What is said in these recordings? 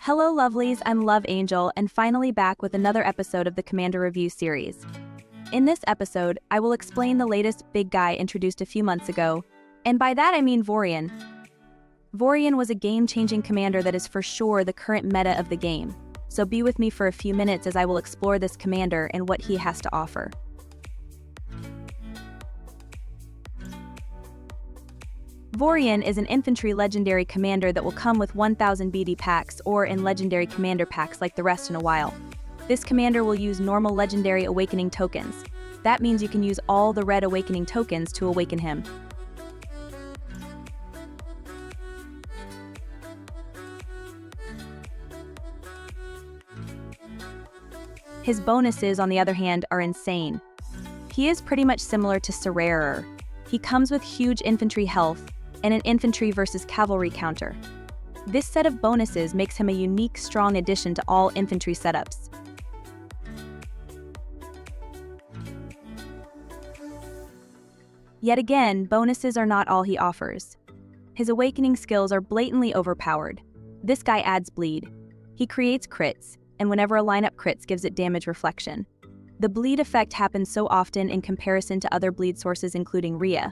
Hello lovelies, I'm Love Angel and finally back with another episode of the Commander Review series. In this episode, I will explain the latest big guy introduced a few months ago, and by that I mean Vorian. Vorian was a game-changing commander that is for sure the current meta of the game, so be with me for a few minutes as I will explore this commander and what he has to offer. Vorian is an infantry legendary commander that will come with 1000 BD packs or in legendary commander packs like the rest in a while. This commander will use normal legendary awakening tokens. That means you can use all the red awakening tokens to awaken him. His bonuses, on the other hand, are insane. He is pretty much similar to Cererer. He comes with huge infantry health and an infantry versus cavalry counter. This set of bonuses makes him a unique, strong addition to all infantry setups. Yet again, bonuses are not all he offers. His awakening skills are blatantly overpowered. This guy adds bleed. He creates crits, and whenever a lineup crits gives it damage reflection. The bleed effect happens so often in comparison to other bleed sources including Rhea.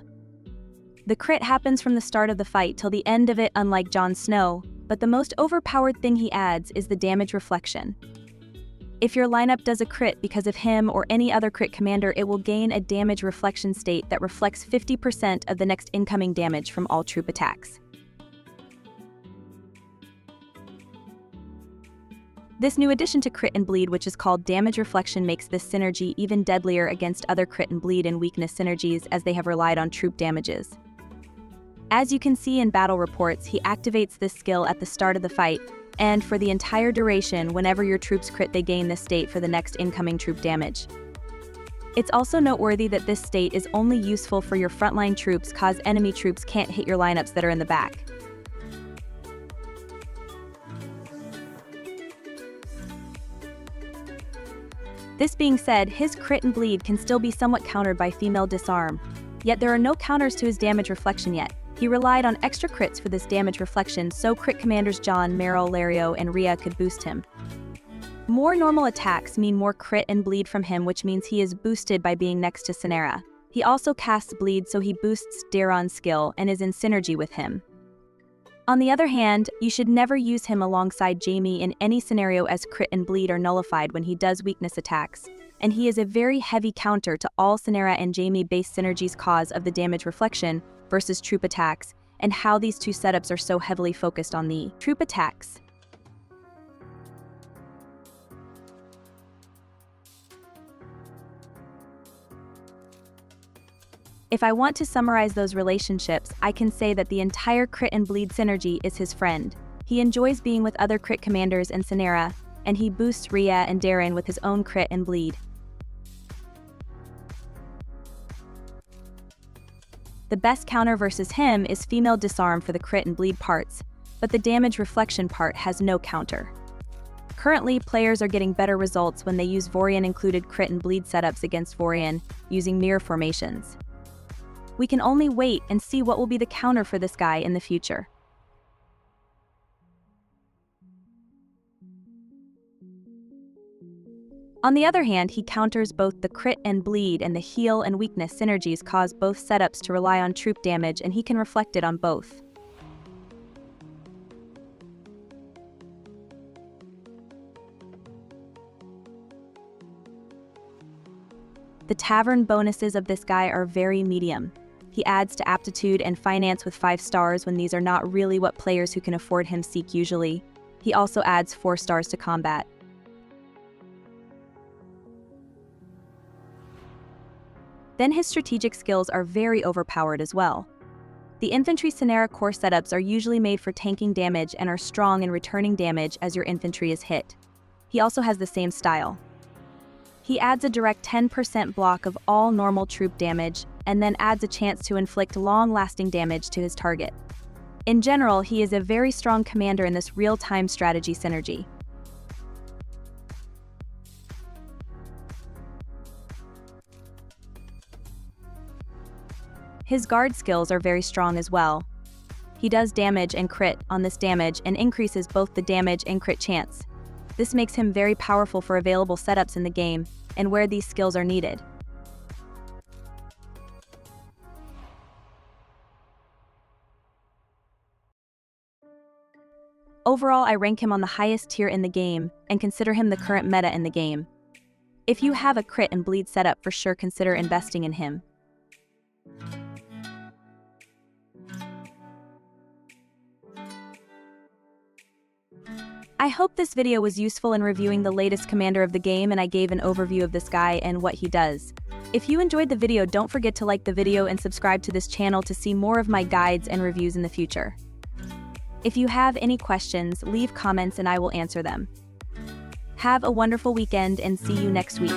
The crit happens from the start of the fight till the end of it, unlike Jon Snow, but the most overpowered thing he adds is the damage reflection. If your lineup does a crit because of him or any other crit commander, it will gain a damage reflection state that reflects 50% of the next incoming damage from all troop attacks. This new addition to crit and bleed, which is called damage reflection, makes this synergy even deadlier against other crit and bleed and weakness synergies as they have relied on troop damages. As you can see in battle reports, he activates this skill at the start of the fight, and for the entire duration, whenever your troops crit, they gain this state for the next incoming troop damage. It's also noteworthy that this state is only useful for your frontline troops, cause enemy troops can't hit your lineups that are in the back. This being said, his crit and bleed can still be somewhat countered by female disarm, yet there are no counters to his damage reflection yet. He relied on extra crits for this damage reflection, so crit commanders Jon, Meryl, Lario, and Rhea could boost him. More normal attacks mean more crit and bleed from him, which means he is boosted by being next to Synera. He also casts bleed, so he boosts Daron's skill and is in synergy with him. On the other hand, you should never use him alongside Jaime in any scenario, as crit and bleed are nullified when he does weakness attacks, and he is a very heavy counter to all Synera and Jaime-based synergies cause of the damage reflection versus troop attacks, and how these two setups are so heavily focused on the troop attacks. If I want to summarize those relationships, I can say that the entire crit and bleed synergy is his friend. He enjoys being with other crit commanders and Synera, and he boosts Rhea and Daron with his own crit and bleed. The best counter versus him is female disarm for the crit and bleed parts, but the damage reflection part has no counter. Currently, players are getting better results when they use Vorian-included crit and bleed setups against Vorian using mirror formations. We can only wait and see what will be the counter for this guy in the future. On the other hand, he counters both the crit and bleed, and the heal and weakness synergies cause both setups to rely on troop damage, and he can reflect it on both. The Tavern bonuses of this guy are very medium. He adds to aptitude and finance with 5 stars when these are not really what players who can afford him seek usually. He also adds 4 stars to combat. Then his strategic skills are very overpowered as well. The infantry Synera core setups are usually made for tanking damage and are strong in returning damage as your infantry is hit. He also has the same style. He adds a direct 10% block of all normal troop damage, and then adds a chance to inflict long-lasting damage to his target. In general, he is a very strong commander in this real-time strategy synergy. His guard skills are very strong as well. He does damage and crit on this damage and increases both the damage and crit chance. This makes him very powerful for available setups in the game and where these skills are needed. Overall, I rank him on the highest tier in the game and consider him the current meta in the game. If you have a crit and bleed setup, for sure consider investing in him. I hope this video was useful in reviewing the latest commander of the game, and I gave an overview of this guy and what he does. If you enjoyed the video, don't forget to like the video and subscribe to this channel to see more of my guides and reviews in the future. If you have any questions, leave comments and I will answer them. Have a wonderful weekend and see you next week.